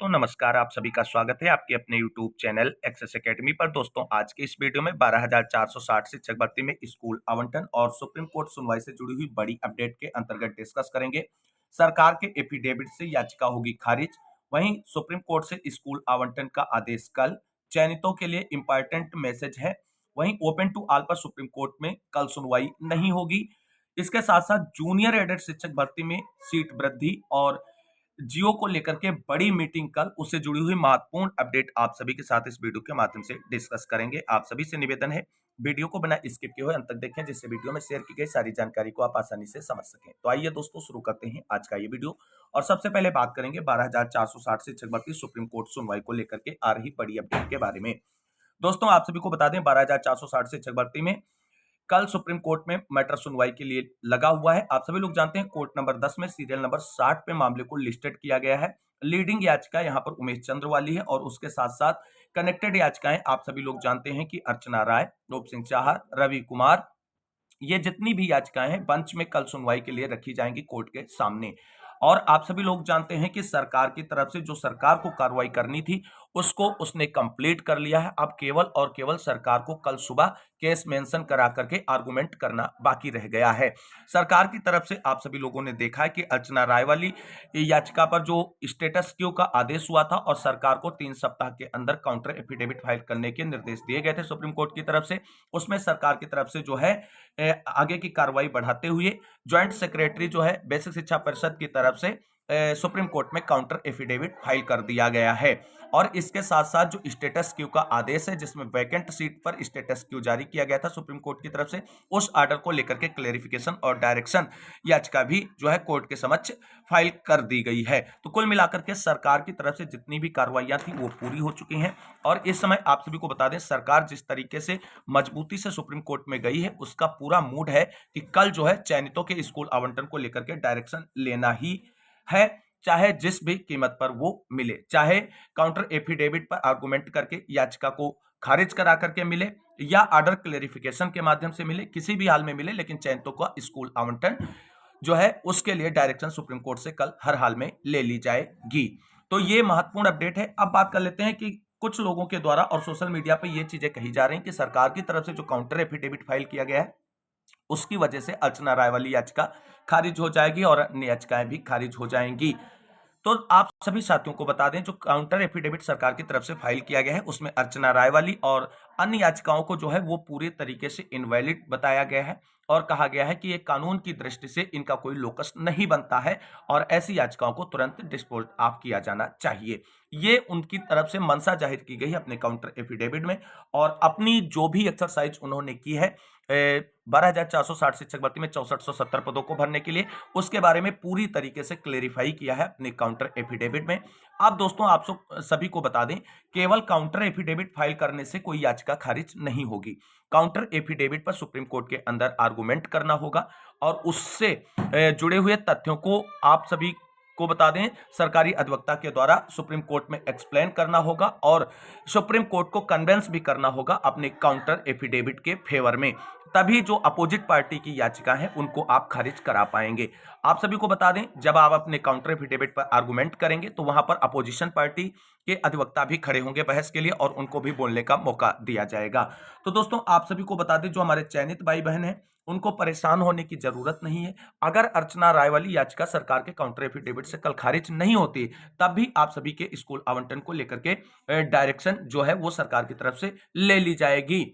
तो नमस्कार, आप सभी का स्वागत है आपके अपने YouTube चैनल एक्सेस एकेडमी पर। दोस्तों, आज के इस वीडियो में 12,460 शिक्षक भर्ती में स्कूल आवंटन और सुप्रीम कोर्ट सुनवाई से जुड़ी हुई बड़ी अपडेट के अंतर्गत डिस्कस करेंगे। सरकार के एफिडेविट से याचिका होगी खारिज। वहीं सुप्रीम कोर्ट से स्कूल आवंटन का आदेश कल। चयनितों के लिए इंपॉर्टेंट मैसेज है। वहीं ओपन टू ऑल पर सुप्रीम कोर्ट में कल सुनवाई नहीं होगी। इसके साथ साथ जूनियर एडेड शिक्षक भर्ती में सीट वृद्धि और जियो को लेकर के बड़ी मीटिंग कल, उससे जुड़ी हुई महत्वपूर्ण अपडेट आप सभी के साथ इस वीडियो के माध्यम से डिस्कस करेंगे। आप सभी से निवेदन है, वीडियो को बिना स्किप किए हुए अंत तक देखें, जिससे वीडियो में शेयर की गई सारी जानकारी को आप आसानी से समझ सकें। तो आइए दोस्तों, शुरू करते हैं आज का ये वीडियो। और सबसे पहले बात करेंगे 12,460 शिक्षक भर्ती सुप्रीम कोर्ट सुनवाई को लेकर के आ रही बड़ी अपडेट के बारे में। दोस्तों, आप सभी को बता दें, 12,460 शिक्षक भर्ती में कल सुप्रीम कोर्ट में मैटर सुनवाई के लिए लगा हुआ है। आप सभी लोग जानते हैं, कोर्ट नंबर 10 में सीरियल नंबर 60 पे मामले को लिस्टेड किया गया है। लीडिंग याचिका यहाँ पर उमेश चंद्र वाली है और उसके साथ साथ कनेक्टेड याचिकाएं आप सभी लोग जानते हैं कि अर्चना राय, रूप सिंह चाहर, रवि कुमार, ये जितनी भी याचिकाएं हैं बंच में कल सुनवाई के लिए रखी जाएंगी कोर्ट के सामने। और आप सभी लोग जानते हैं कि सरकार की तरफ से जो सरकार को कार्रवाई करनी थी उसको उसने कंप्लीट कर लिया है। अब केवल और केवल सरकार को कल सुबह केस मेंशन करा करके आर्गुमेंट करना बाकी रह गया है। सरकार की तरफ से आप सभी लोगों ने देखा है कि अर्चना राय वाली याचिका पर जो स्टेटस क्यू का आदेश हुआ था और सरकार को 3 सप्ताह के अंदर काउंटर एफिडेविट फाइल करने के निर्देश दिए गए थे सुप्रीम कोर्ट की तरफ से, उसमें सरकार की तरफ से जो है आगे की कार्रवाई बढ़ाते हुए ज्वाइंट सेक्रेटरी जो है बेसिक शिक्षा परिषद की तरफ से सुप्रीम कोर्ट में काउंटर एफिडेविट फाइल कर दिया गया है। और इसके साथ साथ जो स्टेटस क्यू का आदेश है, जिसमें वैकेंट सीट पर स्टेटस क्यू जारी किया गया था सुप्रीम कोर्ट की तरफ से, उस ऑर्डर को लेकर के क्लेरिफिकेशन और डायरेक्शन याचिका भी जो है कोर्ट के समक्ष फाइल कर दी गई है। तो कुल मिलाकर के सरकार की तरफ से जितनी भी कार्रवाइयां थी वो पूरी हो चुकी हैं। और इस समय आप सभी को बता दें, सरकार जिस तरीके से मजबूती से सुप्रीम कोर्ट में गई है उसका पूरा मूड है कि कल जो है चयनितों के स्कूल आवंटन को लेकर के डायरेक्शन लेना ही है, चाहे जिस भी कीमत पर वो मिले, चाहे काउंटर एफिडेविट पर आर्गुमेंट करके याचिका को खारिज करा करके मिले या ऑर्डर क्लेरिफिकेशन के माध्यम से मिले, किसी भी हाल में मिले, लेकिन चयनितों का स्कूल आवंटन जो है उसके लिए डायरेक्शन सुप्रीम कोर्ट से कल हर हाल में ले ली जाएगी। तो ये महत्वपूर्ण अपडेट है। अब बात कर लेते हैं कि कुछ लोगों के द्वारा और सोशल मीडिया पर ये चीजें कही जा रही हैं कि सरकार की तरफ से जो काउंटर एफिडेविट फाइल किया गया है उसकी वजह से अर्चना राय वाली याचिका खारिज हो जाएगी और अन्य याचिकाएं भी खारिज हो जाएंगी। तो आप सभी साथियों को बता दें, जो काउंटर एफिडेविट सरकार की तरफ से फाइल किया गया है उसमें अर्चना राय वाली और अन्य याचिकाओं को जो है वो पूरे तरीके से इनवैलिड बताया गया है और कहा गया है कि ये कानून की दृष्टि से इनका कोई लोकस नहीं बनता है और ऐसी याचिकाओं को तुरंत डिस्पोज ऑफ किया जाना चाहिए। ये उनकी तरफ से मंशा जाहिर की गई है अपने काउंटर एफिडेविट में। और अपनी जो भी एक्सरसाइज उन्होंने की है 12,460 शिक्षक भर्ती में 6470 पदों को भरने के लिए, उसके बारे में पूरी तरीके से क्लेरिफाई किया है अपने काउंटर एफिडेविट में। अब दोस्तों, आप सभी को बता दें, केवल काउंटर एफिडेविट फाइल करने से कोई याचिका खारिज नहीं होगी। काउंटर एफिडेविट पर सुप्रीम कोर्ट के अंदर आर्गुमेंट करना होगा और उससे जुड़े हुए तथ्यों को आप सभी को बता दें, सरकारी अधिवक्ता के द्वारा सुप्रीम कोर्ट में एक्सप्लेन करना होगा और सुप्रीम कोर्ट को कन्वेंस भी करना होगा अपने काउंटर एफिडेविट के फेवर में। तभी जो अपोजिट पार्टी की याचिका है उनको आप खारिज करा पाएंगे। आप सभी को बता दें, जब आप अपने काउंटर एफिडेविट पर आर्गुमेंट करेंगे तो वहां पर अपोजिशन पार्टी के अधिवक्ता भी खड़े होंगे बहस के लिए और उनको भी बोलने का मौका दिया जाएगा। तो दोस्तों, आप सभी को बता दें, जो हमारे चयनित भाई बहन हैं उनको परेशान होने की जरूरत नहीं है। अगर अर्चना राय वाली याचिका सरकार के काउंटर एफिडेविट से कल खारिज नहीं होती, तब भी आप सभी के स्कूल आवंटन को लेकर के डायरेक्शन जो है वो सरकार की तरफ से ले ली जाएगी।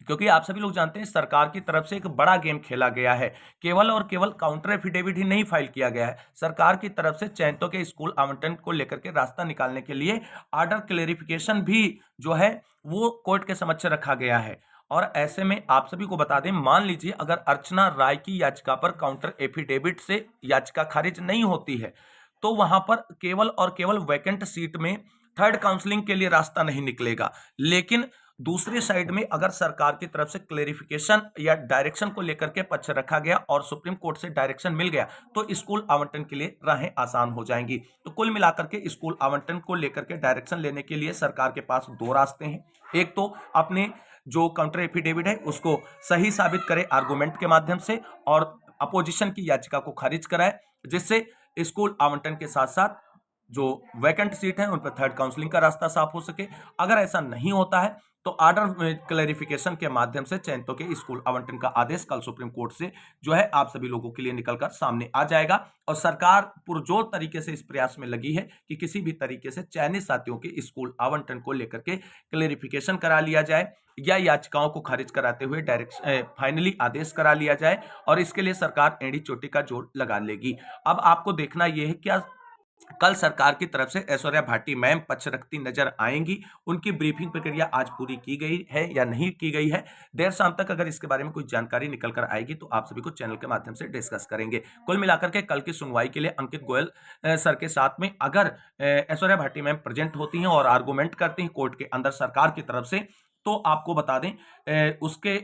क्योंकि आप सभी लोग जानते हैं, सरकार की तरफ से एक बड़ा गेम खेला गया है। केवल और केवल काउंटर एफिडेविट ही नहीं फाइल किया गया है, सरकार की तरफ से चयनितों के स्कूल आवंटन को लेकर के रास्ता निकालने के लिए ऑर्डर क्लेरिफिकेशन भी जो है वो कोर्ट के समक्ष रखा गया है। और ऐसे में आप सभी को बता दें, मान लीजिए अगर अर्चना राय की याचिका पर काउंटर एफिडेविट से याचिका खारिज नहीं होती है, तो वहां पर केवल और केवल वैकेंट सीट में थर्ड काउंसलिंग के लिए रास्ता नहीं निकलेगा। लेकिन दूसरी साइड में अगर सरकार की तरफ से क्लेरिफिकेशन या डायरेक्शन को लेकर के पक्ष रखा गया और सुप्रीम कोर्ट से डायरेक्शन मिल गया, तो स्कूल आवंटन के लिए राहें आसान हो जाएंगी। तो कुल मिलाकर के स्कूल आवंटन को लेकर के डायरेक्शन लेने के लिए सरकार के पास दो रास्ते हैं। एक तो अपने जो काउंटर एफिडेविट है उसको सही साबित करे आर्गुमेंट के माध्यम से और अपोजिशन की याचिका को खारिज कराए, जिससे स्कूल आवंटन के साथ साथ जो वैकेंट सीट है उन पर थर्ड काउंसलिंग का रास्ता साफ हो सके। अगर ऐसा नहीं होता है तो ऑर्डर क्लैरिफिकेशन के माध्यम से चयनितों के स्कूल आवंटन का आदेश कल सुप्रीम कोर्ट से जो है आप सभी लोगों के लिए निकलकर सामने आ जाएगा। और सरकार पुरजोर तरीके से इस प्रयास में लगी है कि किसी भी तरीके से चयनित साथियों के स्कूल आवंटन को लेकर के क्लैरिफिकेशन करा लिया जाए या याचिकाओं को खारिज कराते हुए डायरेक्ट फाइनली आदेश करा लिया जाए, और इसके लिए सरकार एड़ी चोटी का जोर लगा लेगी। अब आपको देखना यह है क्या कल सरकार की तरफ से ऐश्वर्या भाटी मैम पक्ष रखती नजर आएंगी। उनकी ब्रीफिंग प्रक्रिया आज पूरी की गई है या नहीं की गई है, देर शाम तक अगर इसके बारे में कोई जानकारी निकल कर आएगी तो आप सभी को चैनल के माध्यम से डिस्कस करेंगे। कुल मिलाकर के कल की सुनवाई के लिए अंकित गोयल सर के साथ में अगर ऐश्वर्या भाटी मैम प्रेजेंट होती हैं और आर्गूमेंट करती हैं कोर्ट के अंदर सरकार की तरफ से, तो आपको बता दें उसके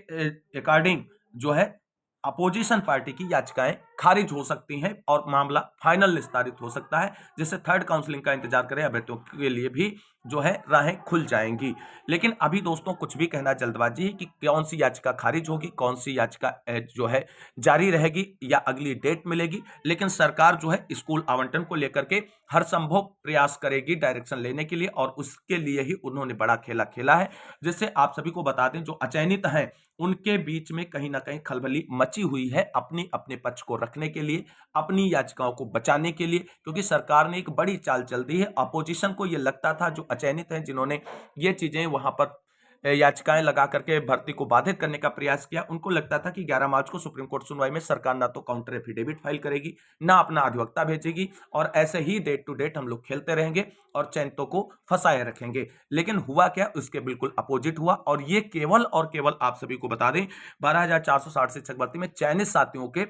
अकॉर्डिंग जो है अपोजिशन पार्टी की याचिकाएं खारिज हो सकती हैं और मामला फाइनल निस्तारित हो सकता है, जिससे थर्ड काउंसलिंग का इंतजार करें अभ्यर्थियों के लिए भी जो है राहें खुल जाएंगी। लेकिन अभी दोस्तों कुछ भी कहना जल्दबाजी है कि कौन सी याचिका खारिज होगी, कौन सी याचिका जो है जारी रहेगी या अगली डेट मिलेगी। लेकिन सरकार जो है स्कूल आवंटन को लेकर के हर संभव प्रयास करेगी डायरेक्शन लेने के लिए, और उसके लिए ही उन्होंने बड़ा खेला खेला है। जिससे आप सभी को बता दें जो अचयनित हैं उनके बीच में कहीं ना कहीं खलबली मची हुई है अपनी अपने पक्ष को रखने के लिए, अपनी याचिकाओं को बचाने के लिए, क्योंकि सरकार ने एक बड़ी चाल चल दी है। अपोजिशन को यह लगता था, जो अचयनित हैं जिन्होंने ये चीजें वहां पर याचिकाएं लगा करके भर्ती को बाधित करने का प्रयास किया, उनको लगता था कि 11 मार्च को सुप्रीम कोर्ट सुनवाई में सरकार ना तो काउंटर एफिडेविट फाइल करेगी, ना अपना अधिवक्ता भेजेगी, और ऐसे ही डेट टू डेट हम लोग खेलते रहेंगे और चयनितों को फंसाए रखेंगे। लेकिन हुआ क्या, उसके बिल्कुल अपोजिट हुआ, और ये केवल और केवल आप सभी को बता दें 12,460 शिक्षक भर्ती में चयनित साथियों के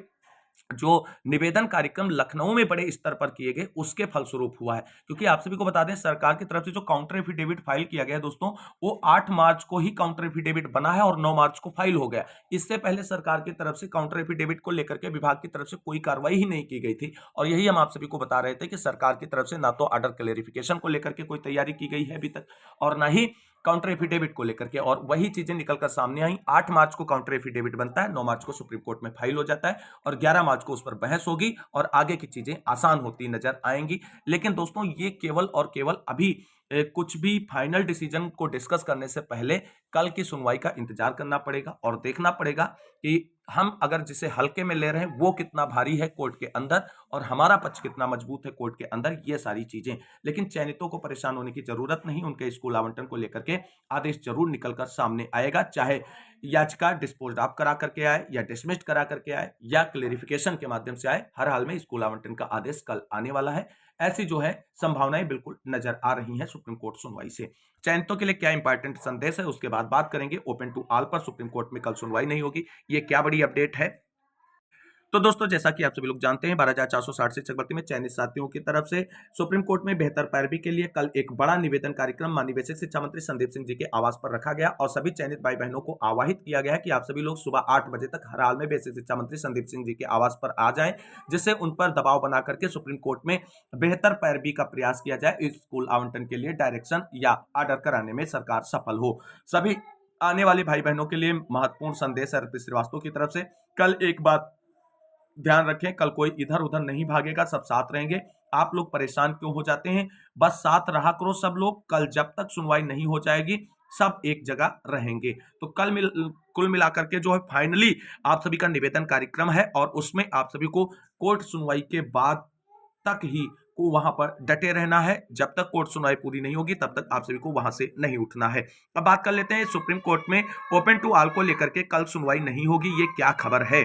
जो निवेदन कार्यक्रम लखनऊ में बड़े स्तर पर किए गए उसके फलस्वरूप हुआ है। क्योंकि आप सभी को बता दें सरकार की तरफ से जो काउंटर एफिडेविट फाइल किया गया है दोस्तों, वो 8 मार्च को ही काउंटर एफिडेविट बना है और 9 मार्च को फाइल हो गया। इससे पहले सरकार की तरफ से काउंटर एफिडेविट को लेकर के विभाग की तरफ से कोई कार्रवाई ही नहीं की गई थी, और यही हम आप सभी को बता रहे थे कि सरकार की तरफ से ना तो ऑर्डर क्लेरिफिकेशन को लेकर के कोई तैयारी की गई है अभी तक, और ना ही काउंटर एफिडेविट को लेकर के, और वही चीजें निकलकर सामने आई। 8 मार्च को काउंटर एफिडेविट बनता है, 9 मार्च को सुप्रीम कोर्ट में फाइल हो जाता है, और 11 मार्च को उस पर बहस होगी और आगे की चीजें आसान होती नजर आएंगी। लेकिन दोस्तों ये केवल और केवल अभी कुछ भी फाइनल डिसीजन को डिस्कस करने से पहले कल की सुनवाई का इंतजार करना पड़ेगा और देखना पड़ेगा कि हम अगर जिसे हल्के में ले रहे हैं वो कितना भारी है कोर्ट के अंदर, और हमारा पक्ष कितना मजबूत है कोर्ट के अंदर, ये सारी चीजें। लेकिन चयनितों को परेशान होने की जरूरत नहीं, उनके स्कूल आवंटन को लेकर के आदेश जरूर निकलकर सामने आएगा, चाहे याचिका डिस्पोज ऑफ करा करके आए या डिसमिस्ड करा करके आए या क्लेरिफिकेशन के माध्यम से आए, हर हाल में स्कूल आवंटन का आदेश कल आने वाला है। ऐसी जो है संभावनाएं बिल्कुल नजर आ रही हैं सुप्रीम कोर्ट सुनवाई से। चयनितों के लिए क्या इंपॉर्टेंट संदेश है उसके बाद बात करेंगे। ओपन टू ऑल पर सुप्रीम कोर्ट में कल सुनवाई नहीं होगी, ये क्या बड़ी अपडेट है। तो दोस्तों जैसा कि आप सभी लोग जानते हैं 12,460 शिक्षक भर्ती में चयनित साथियों की तरफ से सुप्रीम कोर्ट में बेहतर पैरवी के लिए कल एक बड़ा निवेदन कार्यक्रम माननीय बेसिक शिक्षा मंत्री संदीप सिंह जी के आवास पर रखा गया, और सभी चयनित भाई बहनों को आह्वाहित किया गया है कि आप सभी लोग सुबह 8 बजे तक हर हाल में बेसिक शिक्षा मंत्री संदीप सिंह जी के आवास पर आ जाएं, जिससे उन पर दबाव बना करके सुप्रीम कोर्ट में बेहतर पैरवी का प्रयास किया जाए, इस स्कूल आवंटन के लिए डायरेक्शन या ऑर्डर कराने में सरकार सफल हो। सभी आने वाले भाई बहनों के लिए महत्वपूर्ण संदेश है रति श्रीवास्तव की तरफ से। कल एक बात ध्यान रखें, कल कोई इधर उधर नहीं भागेगा, सब साथ रहेंगे। आप लोग परेशान क्यों हो जाते हैं, बस साथ रहा करो सब लोग। कल जब तक सुनवाई नहीं हो जाएगी सब एक जगह रहेंगे। तो कुल मिलाकर के जो है फाइनली आप सभी का निवेदन कार्यक्रम है, और उसमें आप सभी को कोर्ट सुनवाई के बाद तक ही को वहां पर डटे रहना है। जब तक कोर्ट सुनवाई पूरी नहीं होगी तब तक आप सभी को वहां से नहीं उठना है। अब बात कर लेते हैं सुप्रीम कोर्ट में ओपन टू ऑल को लेकर के कल सुनवाई नहीं होगी, ये क्या खबर है।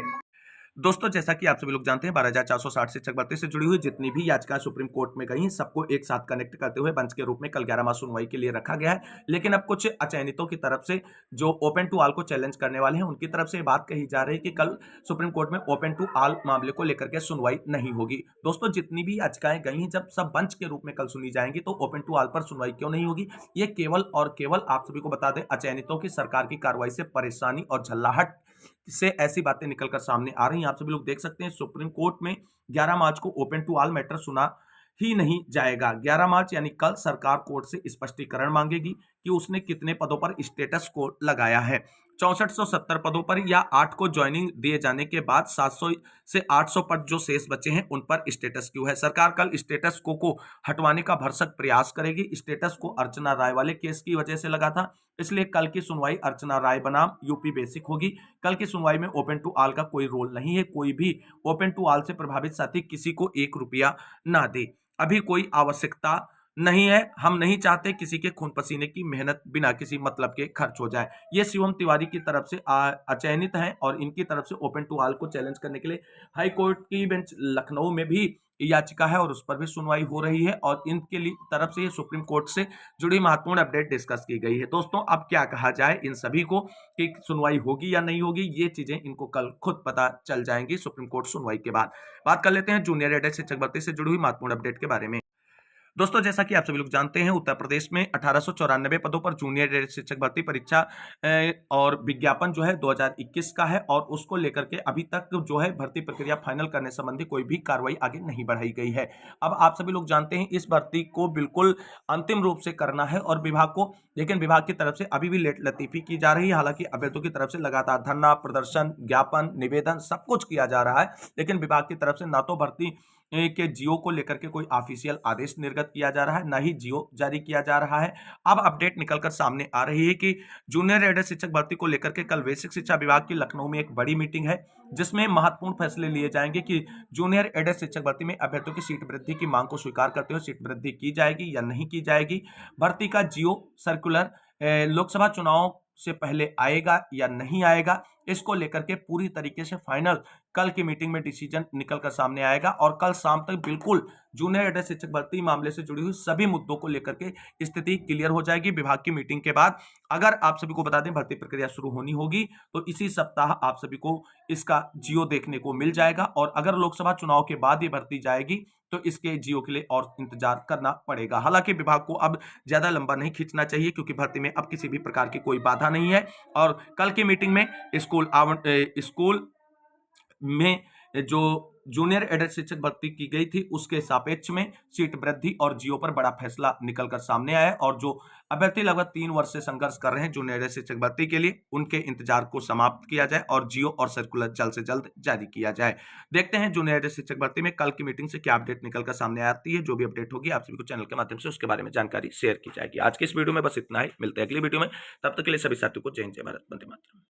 दोस्तों जैसा कि आप सभी लोग जानते हैं 12,460 शिक्षक भर्ती से जुड़ी हुई जितनी भी याचिकाएं सुप्रीम कोर्ट में गई हैं सबको एक साथ कनेक्ट करते हुए बेंच के रूप में कल 11 मार्च सुनवाई के लिए रखा गया है। लेकिन अब कुछ अचयनितों की तरफ से जो ओपन टू ऑल को चैलेंज करने वाले हैं उनकी तरफ से बात कही जा रही है कि कल सुप्रीम कोर्ट में ओपन टू ऑल मामले को लेकर के सुनवाई नहीं होगी। दोस्तों जितनी भी याचिकाएं गई हैं जब सब बेंच के रूप में कल सुनी जाएंगी तो ओपन टू ऑल पर सुनवाई क्यों नहीं होगी, ये केवल और केवल आप सभी को बता दें अचयनितों की सरकार की कार्रवाई से परेशानी और झल्लाहट से ऐसी बातें निकलकर सामने आ रही हैं। आप सभी लोग देख सकते हैं सुप्रीम कोर्ट में 11 मार्च को ओपन टू ऑल मैटर सुना ही नहीं जाएगा। 11 मार्च यानी कल सरकार कोर्ट से स्पष्टीकरण मांगेगी कि उसने कितने पदों पर स्टेटस को लगाया है। 6470 पदों पर या 8 को ज्वाइनिंग दिए जाने के बाद 700 से 800 पद जो शेष बचे हैं उन पर स्टेटस क्यू है। सरकार कल स्टेटस को हटवाने का भरसक प्रयास करेगी। स्टेटस को अर्चना राय वाले केस की वजह से लगा था, इसलिए कल की सुनवाई अर्चना राय बनाम यूपी बेसिक होगी। कल की सुनवाई में ओपन टू ऑल का कोई रोल नहीं है। कोई भी ओपन टू ऑल से प्रभावित साथी किसी को 1 रुपया ना दे। अभी कोई आवश्यकता नहीं है। हम नहीं चाहते किसी के खून पसीने की मेहनत बिना किसी मतलब के खर्च हो जाए। ये शिवम तिवारी की तरफ से अचयनित हैं और इनकी तरफ से ओपन टू ऑल को चैलेंज करने के लिए हाई कोर्ट की बेंच लखनऊ में भी याचिका है और उस पर भी सुनवाई हो रही है और इनके लिए तरफ से ये सुप्रीम कोर्ट से जुड़ी महत्वपूर्ण अपडेट डिस्कस की गई है। दोस्तों, अब क्या कहा जाए इन सभी को कि सुनवाई होगी या नहीं होगी, ये चीजें इनको कल खुद पता चल जाएंगी सुप्रीम कोर्ट सुनवाई के बाद। बात कर लेते हैं जूनियर एडेड शिक्षक भर्ती से जुड़ी हुई महत्वपूर्ण अपडेट के बारे में। दोस्तों, जैसा कि आप सभी लोग जानते हैं, उत्तर प्रदेश में 1894 पदों पर जूनियर शिक्षक भर्ती परीक्षा और विज्ञापन जो है 2021 का है और उसको लेकर के अभी तक जो है भर्ती प्रक्रिया फाइनल करने संबंधी कोई भी कार्रवाई आगे नहीं बढ़ाई गई है। अब आप सभी लोग जानते हैं इस भर्ती को बिल्कुल अंतिम रूप से करना है और विभाग को, लेकिन विभाग की तरफ से अभी भी लेट लतीफी की जा रही है। हालांकि अभ्यर्थियों की तरफ से लगातार धरना प्रदर्शन, ज्ञापन, निवेदन सब कुछ किया जा रहा है, लेकिन विभाग की तरफ से ना तो भर्ती के जियो को लेकर के कोई ऑफिशियल आदेश निर्गत किया जा रहा है, ना ही जियो जारी किया जा रहा है। अब अपडेट निकलकर सामने आ रही है कि जूनियर एडेड शिक्षक भर्ती को लेकर के कल बेसिक शिक्षा विभाग की लखनऊ में एक बड़ी मीटिंग है, जिसमें महत्वपूर्ण फैसले लिए जाएंगे कि जूनियर एडेड शिक्षक भर्ती में अभ्यर्थियों की सीट वृद्धि की मांग को स्वीकार करते हुए सीट वृद्धि की जाएगी या नहीं की जाएगी। भर्ती का जियो सर्कुलर लोकसभा चुनाव से पहले आएगा या नहीं आएगा, इसको लेकर के पूरी तरीके से फाइनल कल की मीटिंग में डिसीजन निकलकर सामने आएगा और कल शाम तक बिल्कुल जूनियर एडेड शिक्षक भर्ती मामले से जुड़ी हुई सभी मुद्दों को लेकर के स्थिति क्लियर हो जाएगी विभाग की मीटिंग के बाद। अगर आप सभी को बता दें भर्ती प्रक्रिया शुरू होनी होगी तो इसी सप्ताह आप सभी को इसका जियो देखने को मिल जाएगा और अगर लोकसभा चुनाव के बाद ये भर्ती जाएगी तो इसके जियो के लिए और इंतजार करना पड़ेगा। हालांकि विभाग को अब ज्यादा लंबा नहीं खींचना चाहिए क्योंकि भर्ती में अब किसी भी प्रकार की कोई बाधा नहीं है और कल की मीटिंग में स्कूल में जो जूनियर एडेड शिक्षक भर्ती की गई थी उसके सापेक्ष में सीट वृद्धि और जियो पर बड़ा फैसला निकलकर सामने आया है और जो अभ्यर्थी लगभग 3 वर्ष से संघर्ष कर रहे हैं जूनियर एडेड शिक्षक भर्ती के लिए, उनके इंतजार को समाप्त किया जाए और जियो और सर्कुलर जल्द से जल्द जारी किया जाए। देखते हैं जूनियर एडेड शिक्षक भर्ती में कल की मीटिंग से क्या अपडेट निकलकर सामने आती है। जो भी अपडेट होगी आप सभी को चैनल के माध्यम से उसके बारे में जानकारी शेयर की जाएगी। आज की इस वीडियो में बस इतना ही, मिलते हैं अगली वीडियो में। तब तक के लिए सभी साथियों को जय हिंद, जय भारत, वंदे मातरम।